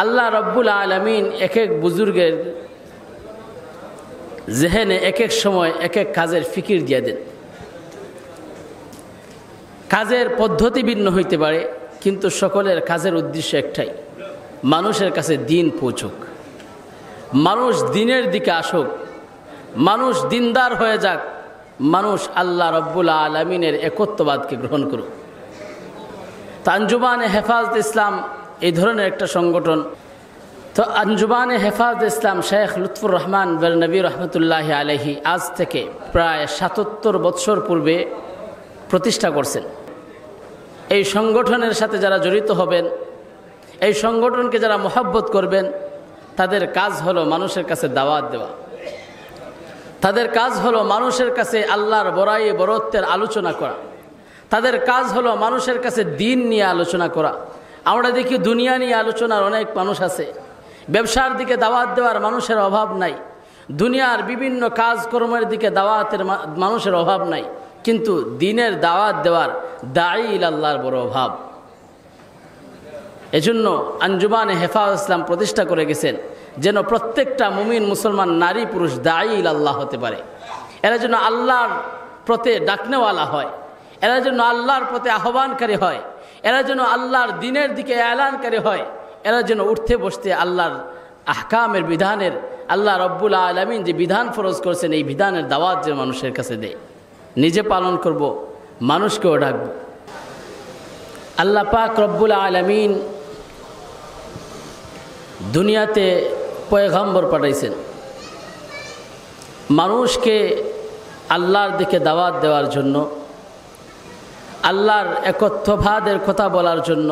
আল্লাহ রব্বুল আলামিন এক এক বুজুর্গের জেহেনে এক এক সময় এক এক কাজের ফিকির দিয়ে দেন। কাজের পদ্ধতি ভিন্ন হইতে পারে, কিন্তু সকলের কাজের উদ্দেশ্য একটাই, মানুষের কাছে দিন পৌঁছুক, মানুষ দিনের দিকে আসুক, মানুষ দিনদার হয়ে যাক, মানুষ আল্লাহ রব্বুল আলামিনের একত্ববাদকে গ্রহণ করুক। তো আঞ্জুমানে হেফাজত ইসলাম এই ধরনের একটা সংগঠন। তো আঞ্জুমানে হেফাজত ইসলাম শেখ লুৎফুর রহমান বেরনবী রহমতুল্লাহি আলাইহি আজ থেকে প্রায় ৭৭ বৎসর পূর্বে প্রতিষ্ঠা করছেন। এই সংগঠনের সাথে যারা জড়িত হবেন, এই সংগঠনকে যারা মহব্বত করবেন, তাদের কাজ হলো মানুষের কাছে দাওয়াত দেওয়া, তাদের কাজ হলো মানুষের কাছে আল্লাহর বড়াই বড়ত্বের আলোচনা করা, তাদের কাজ হলো মানুষের কাছে দিন নিয়ে আলোচনা করা। আমরা দেখি দুনিয়া নিয়ে আলোচনার অনেক মানুষ আছে, ব্যবসার দিকে দাওয়াত দেওয়ার মানুষের অভাব নাই, দুনিয়ার বিভিন্ন কাজকর্মের দিকে দাওয়াতের মানুষের অভাব নাই, কিন্তু দিনের দাওয়াত দেওয়ার দাঈ ইলাল্লাহর বড় অভাব। এজন্য আঞ্জুমানে হেফাজত ইসলাম প্রতিষ্ঠা করে গেছেন যেন প্রত্যেকটা মুমিন মুসলমান নারী পুরুষ দাঈ ইলাল্লাহ হতে পারে। এরা যেন আল্লাহর প্রতি ডাকনেওয়ালা হয়, এরা যেন আল্লাহর প্রতি আহ্বানকারী হয়, এরা যেন আল্লাহর দিনের দিকে এলানকারী হয়, এরা যেন উঠতে বসতে আল্লাহর আহকামের বিধানের, আল্লাহ রব্বুল আলামিন যে বিধান ফরজ করছেন এই বিধানের দাওয়াত যে মানুষের কাছে দেয়। নিজে পালন করব, মানুষকেও ডাকব। আল্লাহ পাক রব্বুল আলামিন দুনিয়াতে পয়গম্বর পাঠাইছেন মানুষকে আল্লাহর দিকে দাওয়াত দেওয়ার জন্য, আল্লাহর একত্ববাদের কথা বলার জন্য,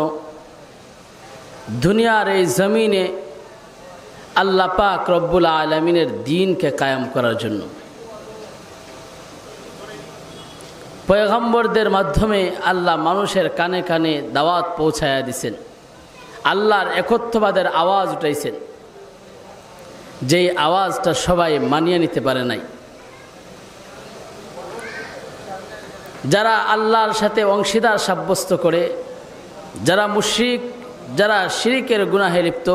দুনিয়ার এই জমিনে আল্লাহ পাক রব্বুল আলামিনের দ্বীনকে কায়েম করার জন্য। পয়গম্বরদের মাধ্যমে আল্লাহ মানুষের কানে কানে দাওয়াত পৌঁছায়া দিছেন, আল্লাহর একত্ববাদের আওয়াজ উঠাইছেন, যেই আওয়াজটা সবাই মানিয়ে নিতে পারে নাই। যারা আল্লাহর সাথে অংশীদার সাব্যস্ত করে, যারা মুশরিক, যারা শিরিকের গুনাহে লিপ্ত,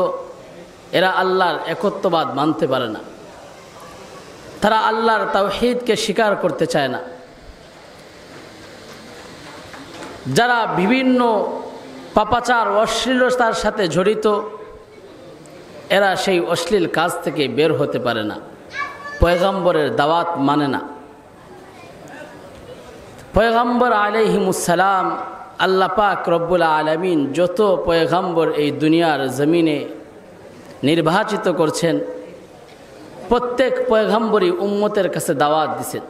এরা আল্লাহর একত্ববাদ মানতে পারে না, তারা আল্লাহর তাওহীদকে স্বীকার করতে চায় না। যারা বিভিন্ন পাপাচার অশ্লীলতার সাথে জড়িত, এরা সেই অশ্লীল কাজ থেকে বের হতে পারে না, পয়গম্বরের দাওয়াত মানে না। পয়গম্বর আলাইহিমুসসালাম, আল্লাহ পাক রব্বুল আলামিন যত পয়গম্বর এই দুনিয়ার জমিনে নির্বাচিত করছেন, প্রত্যেক পয়গম্বরই উম্মতের কাছে দাওয়াত দিছেন।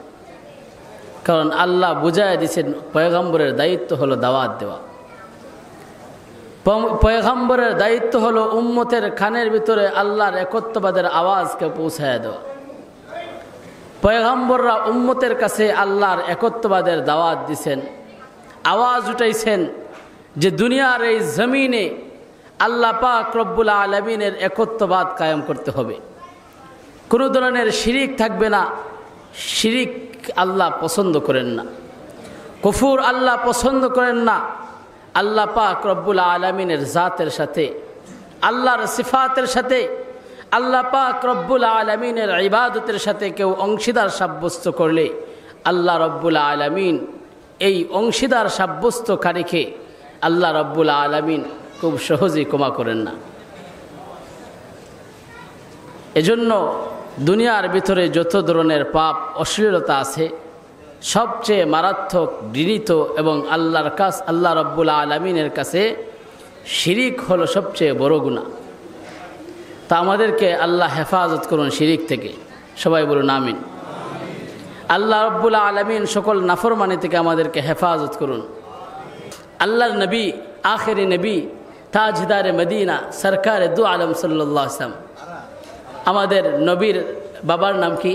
কারণ আল্লাহ বুঝায় দিছেন পয়গম্বরের দায়িত্ব হলো দাওয়াত দেওয়া, পয়গম্বরের দায়িত্ব হলো উম্মতের কানের ভিতরে আল্লাহর একত্ববাদের আওয়াজকে পৌঁছায় দেওয়া। পয়গম্বররা উম্মতের কাছে আল্লাহর একত্ববাদের দাওয়াত দিছেন, আওয়াজ উঠাইছেন যে দুনিয়ার এই জমিনে আল্লাহ পাক রব্বুল আলামিনের একত্ববাদ কায়েম করতে হবে, কোনো ধরনের শিরিক থাকবে না। শিরিক আল্লাহ পছন্দ করেন না, কুফর আল্লাহ পছন্দ করেন না। আল্লাহ পাক রব্বুল আলামিনের জাতের সাথে, আল্লাহর সিফাতের সাথে, আল্লাহ পাক রব্বুল আলামিনের ইবাদতের সাথে কেউ অংশীদার সাব্যস্ত করলে আল্লাহ রব্বুল আলামিন এই অংশীদার সাব্যস্তকারীকে আল্লাহ রব্বুল আলামিন খুব সহজেই ক্ষমা করেন না। এজন্য দুনিয়ার ভিতরে যত ধরনের পাপ অশ্লীলতা আছে, সবচেয়ে মারাত্মক, ঘৃণিত এবং আল্লাহর কাছে, আল্লাহ রব্বুল আলামিনের কাছে শিরিক হলো সবচেয়ে বড় গুনাহ। তা আমাদেরকে আল্লাহ হেফাজত করুন শিরিক থেকে, সবাই বলুন আমিন। আল্লাহ রব্বুল আলামিন সকল নাফরমানি থেকে আমাদেরকে হেফাজত করুন। আল্লাহর নবী, আখেরি নবী, তাজদারে মদিনা, সরকারে দু আলম সাল্লাল্লাহু আলাইহি ওয়াসাল্লাম, আমাদের নবীর বাবার নাম কি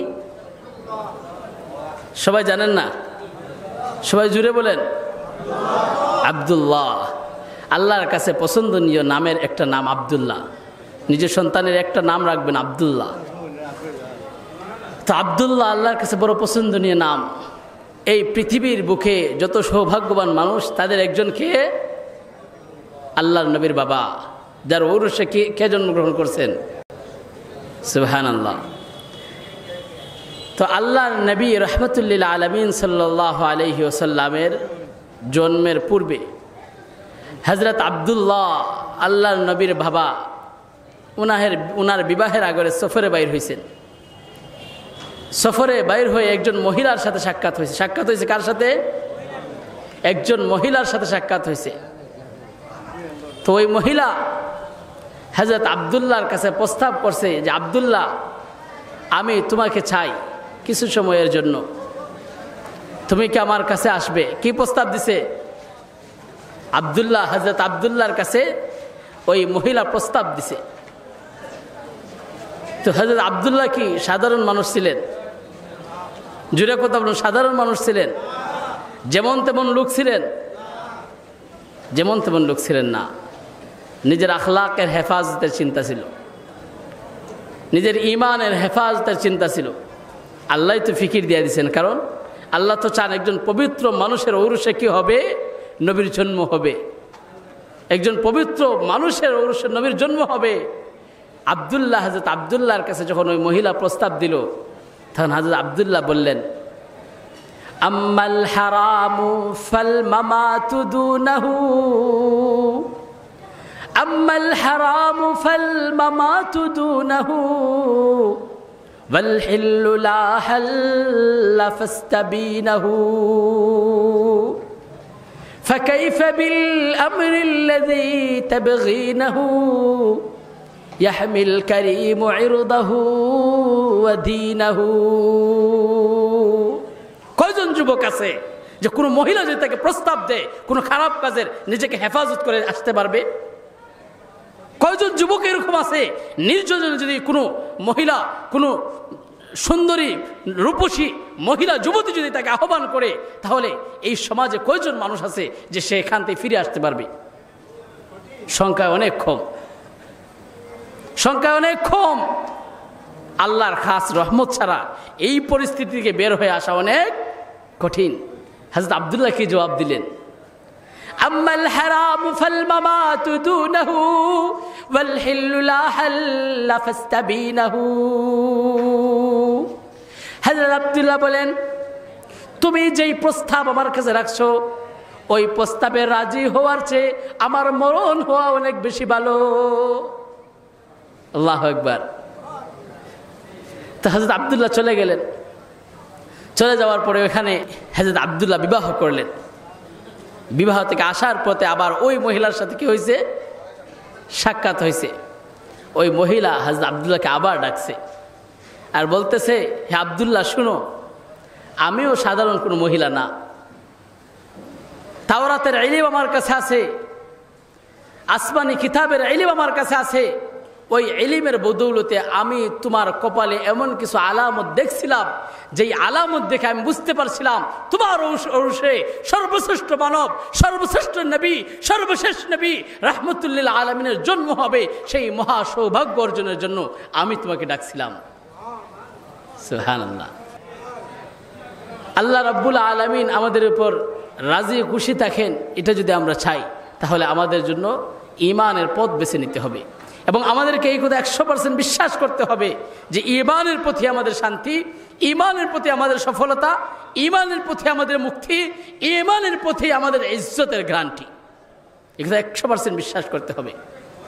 সবাই জানেন না? সবাই জুড়ে বলেন আব্দুল্লাহ। আল্লাহর কাছে পছন্দনীয় নামের একটা নাম আব্দুল্লাহ। নিজের সন্তানের একটা নাম রাখবেন আব্দুল্লাহ। তো আব্দুল্লাহ আল্লাহর কাছে বড় পছন্দনীয় নাম। এই পৃথিবীর বুকে যত সৌভাগ্যবান মানুষ, তাদের একজনকে আল্লাহর নবীর বাবা যার ঔরসে কে জন্মগ্রহণ করছেন? সুবহানাল্লাহ। তো আল্লাহর নবী রহমতুল্লিল আলামিন সাল্লাল্লাহু আলাইহি ওয়াসাল্লামের জন্মের পূর্বে হযরত আব্দুল্লাহ আল্লাহর নবীর বাবা উনার বিবাহের আগরে সফরে বাইর হয়েছেন। সফরে বাইর হয়ে একজন মহিলার সাথে সাক্ষাৎ হয়েছে। সাক্ষাৎ হয়েছে কার সাথে? একজন মহিলার সাথে সাক্ষাৎ হয়েছে। তো ওই মহিলা হযরত আব্দুল্লাহর কাছে প্রস্তাব করছে যে, আব্দুল্লাহ, আমি তোমাকে চাই কিছু সময়ের জন্য, তুমি কি আমার কাছে আসবে? কি প্রস্তাব দিছে আব্দুল্লাহ? হযরত আব্দুল্লাহর কাছে ওই মহিলা প্রস্তাব দিছে। তো হযরত আব্দুল্লাহ কি সাধারণ মানুষ ছিলেন? জুড়ে কথা বলুন, সাধারণ মানুষ ছিলেন? যেমন তেমন লোক ছিলেন? যেমন তেমন লোক ছিলেন না। নিজের আখলাকের হেফাজতের চিন্তা ছিল, নিজের ইমানের হেফাজতের চিন্তা ছিল। আল্লাহ তো ফিকির দিয়ে দিয়েছেন, কারণ আল্লাহ তো চান একজন পবিত্র মানুষের ঔরসে কি হবে? নবীর জন্ম হবে। একজন পবিত্র মানুষের ঔরসে নবীর জন্ম হবে। আব্দুল্লাহ, হযরত আব্দুল্লাহর কাছে যখন ওই মহিলা প্রস্তাব দিল, তখন হযরত আব্দুল্লাহ বললেন, আম্মাল হারামু ফাল মামাতু দুনাহু, আম্মাল হারামু ফাল মামাতু দুনাহু, ওয়াল হিল্লু লা হাল্লা ফাস্তাবিনাহু, فكيف بالأمر الذي تبغينه يحمي الكريم عرضه ودينه। কয়জন যুবক আছে যে কোনো মহিলা যদি তাকে প্রস্তাব দেয় কোনো খারাপ কাজের, নিজেকে হেফাজত করে আসতে পারবে? কয়জন যুবক এরকম আছে নির্জনে যদি কোনো মহিলা, কোনো সুন্দরী রূপসী মহিলা যুবতী যদি তাকে আহ্বান করে, তাহলে এই সমাজে কয়জন মানুষ আছে যে সে এখান থেকে ফিরে আসতে পারবে? সংখ্যা অনেক কম, সংখ্যা অনেক কম। আল্লাহর খাস রহমত ছাড়া এই পরিস্থিতি থেকে বের হয়ে আসা অনেক কঠিন। হযরত আব্দুল্লাহ কি জবাব দিলেন? আম্মাল হারামু ফাল মামাতু দুনাহু ওয়াল হিল্লু লা হাল্লা ফাস্তাবিনাহু। হযরত আব্দুল্লাহ বলেন, তুমি যেই প্রস্তাব আমার কাছে রাখছো, ওই প্রস্তাবে রাজি হওয়ার চেয়ে আমার মরণ হওয়া অনেক বেশি ভালো। আল্লাহু আকবার। তো হযরত আব্দুল্লাহ চলে গেলেন। চলে যাওয়ার পরে ওখানে হযরত আব্দুল্লাহ বিবাহ করলেন। বিবাহ থেকে আসার পথে আবার ওই মহিলার সাথে কি হয়েছে? সাক্ষাৎ হয়েছে। ওই মহিলা হযরত আব্দুল্লাহকে আবার ডাকছে আর বলতেছে, হে আব্দুল্লাহ, শুনো, আমিও সাধারণ কোনো মহিলা না। তাওরাতের ইলম আমার কাছে আছে, আসমানি কিতাবের ইলম আমার কাছে আছে। ওই ইলমের বদৌলতে আমি তোমার কপালে এমন কিছু আলামত দেখছিলাম, যেই আলামত দেখে আমি বুঝতে পারছিলাম তোমার ঔরসে সর্বশ্রেষ্ঠ মানব, সর্বশ্রেষ্ঠ নবী, সর্বশেষ নবী রাহমাতুল্লিল আলামিনের জন্ম হবে। সেই মহা সৌভাগ্য অর্জনের জন্য আমি তোমাকে ডাকছিলাম। সুবহানাল্লাহ। আল্লাহ রাব্বুল আলামিন আমাদের উপর রাজি খুশি থাকেন, এটা যদি আমরা চাই, তাহলে আমাদের জন্য ঈমানের পথ বেছে নিতে হবে এবং আমাদেরকে এই কথা 100% বিশ্বাস করতে হবে যে ঈমানের প্রতি আমাদের শান্তি, ঈমানের প্রতি আমাদের সফলতা, ঈমানের প্রতি আমাদের মুক্তি, ঈমানের প্রতি আমাদের ইজ্জতের গ্যারান্টি। এই কথা 100% বিশ্বাস করতে হবে।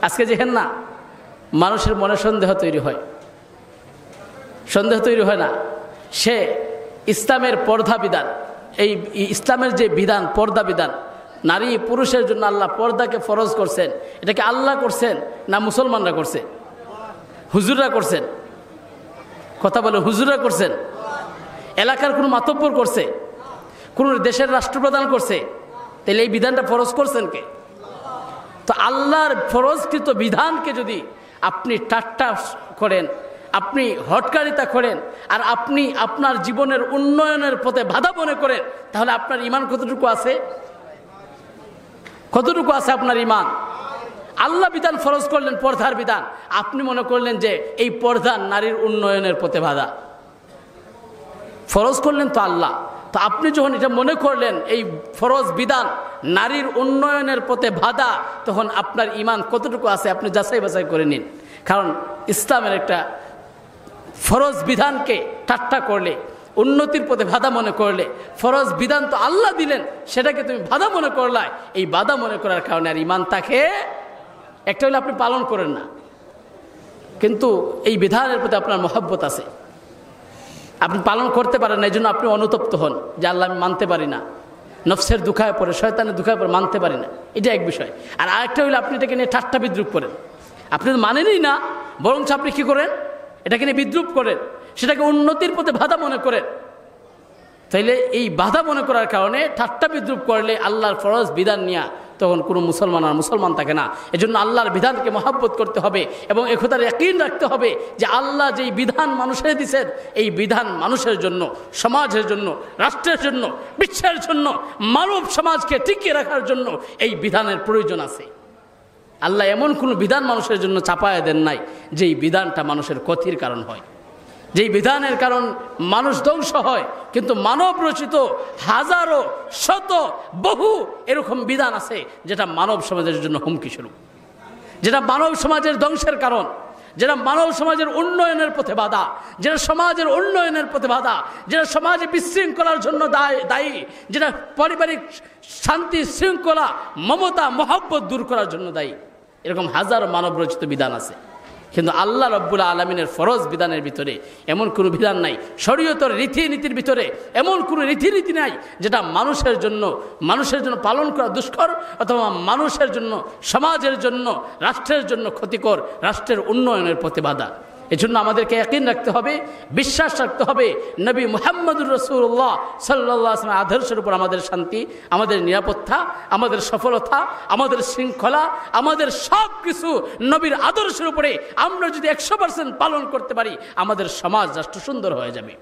আজকে যেহেন না মানুষের মনে সন্দেহ তৈরি হয়, সন্দেহ তৈরি হয় না, সে ইসলামের পর্দা বিধান, এই ইসলামের যে বিধান, পর্দা বিধান, নারী পুরুষের জন্য আল্লাহ পর্দাকে ফরজ করছেন, এটাকে আল্লাহ করছেন না মুসলমানরা করছে? হুজুররা করছেন। কথা বলে, হুজুররা করছেন? এলাকার কোনো মাতব্বর করছে? কোন দেশের রাষ্ট্রপ্রধান করছে? তাহলে এই বিধানটা ফরজ করছেন কে? তো আল্লাহর ফরজকৃত বিধানকে যদি আপনি ঠাট্টা করেন, আপনি হটকারিতা করেন, আর আপনি আপনার জীবনের উন্নয়নের পথে বাধা মনে করেন, তাহলে আপনার ঈমান কতটুকু আছে? কতটুকু আছে আপনার ঈমান? আল্লাহ বিধান ফরজ করলেন, পর্দার বিধান, আপনি মনে করলেন যে এই পর্দা নারীর উন্নয়নের পথে বাধা। ফরজ করলেন তো আল্লাহ, তো আপনি যখন এটা মনে করলেন এই ফরজ বিধান নারীর উন্নয়নের পথে বাধা, তখন আপনার ঈমান কতটুকু আছে আপনি যাচাই বাছাই করে নিন। কারণ ইসলামের একটা ফরজ বিধানকে ঠাট্টা করলে, উন্নতির পথে বাধা মনে করলে, ফরজ বিধান তো আল্লাহ দিলেন, সেটাকে তুমি বাধা মনে করলাই, এই বাধা মনে করার কারণে আর ঈমান তাকে একটা হলে আপনি পালন করেন না, কিন্তু এই বিধানের প্রতি আপনার মহব্বত আছে, আপনি পালন করতে পারেন না, এই জন্য আপনি অনুতপ্ত হন যে আল্লাহ আমি মানতে পারি না, নফসের দুঃখায় পড়ে, শয়তানের দুঃখায় পড়ে মানতে পারি না, এটা এক বিষয়। আর আরেকটা হইলে আপনি এটাকে নিয়ে ঠাট্টা বিদ্রুপ করেন, আপনি তো মানেনই না, বরঞ্চ আপনি কী করেন, এটাকে নিয়ে বিদ্রুপ করেন, সেটাকে উন্নতির পথে বাধা মনে করেন। তাইলে এই বাধা মনে করার কারণে ঠাট্টা বিদ্রুপ করলে আল্লাহর ফরজ বিধান নিয়ে তখন কোনো মুসলমান আর মুসলমান থাকে না। এজন্য আল্লাহর বিধানকে মহব্বত করতে হবে এবং একথার ইয়াকিন রাখতে হবে যে আল্লাহ যেই বিধান মানুষের দিয়েছেন, এই বিধান মানুষের জন্য, সমাজের জন্য, রাষ্ট্রের জন্য, বিশ্বের জন্য, মানব সমাজকে টিকিয়ে রাখার জন্য এই বিধানের প্রয়োজন আছে। আল্লাহ এমন কোনো বিধান মানুষের জন্য চাপায় দেন নাই যেই বিধানটা মানুষের ক্ষতির কারণ হয়, যেই বিধানের কারণ মানুষ ধ্বংস হয়। কিন্তু মানব রচিত হাজারো শত বহু এরকম বিধান আছে যেটা মানব সমাজের জন্য হুমকি স্বরূপ, যেটা মানব সমাজের ধ্বংসের কারণ, যেটা মানব সমাজের উন্নয়নের পথে বাধা, যেটা সমাজের উন্নয়নের পথে বাধা, যেটা সমাজে বিশৃঙ্খলার জন্য দায়ী, যেটা পারিবারিক শান্তি শৃঙ্খলা মমতা মহব্বত দূর করার জন্য দায়ী। এরকম হাজারো মানব রচিত বিধান আছে, কিন্তু আল্লাহ রব্বুল আলমিনের ফরজ বিধানের ভিতরে এমন কোনো বিধান নাই, শরীয়তের রীতিনীতির ভিতরে এমন কোনো রীতিনীতি নাই যেটা মানুষের জন্য পালন করা দুষ্কর, অথবা মানুষের জন্য, সমাজের জন্য, রাষ্ট্রের জন্য ক্ষতিকর, রাষ্ট্রের উন্নয়নের পথে বাধা। এজন্য আমাদেরকে ইয়াকিন রাখতে হবে, বিশ্বাস রাখতে হবে নবী মুহাম্মদুর রাসূলুল্লাহ সাল্লাল্লাহু আলাইহি ওয়াসাল্লামের আদর্শের উপর আমাদের শান্তি, আমাদের নিরাপত্তা, আমাদের সফলতা, আমাদের শৃঙ্খলা, আমাদের সব কিছু নবীর আদর্শের উপরে আমরা যদি 100% পালন করতে পারি, আমাদের সমাজ রাষ্ট্র সুন্দর হয়ে যাবে।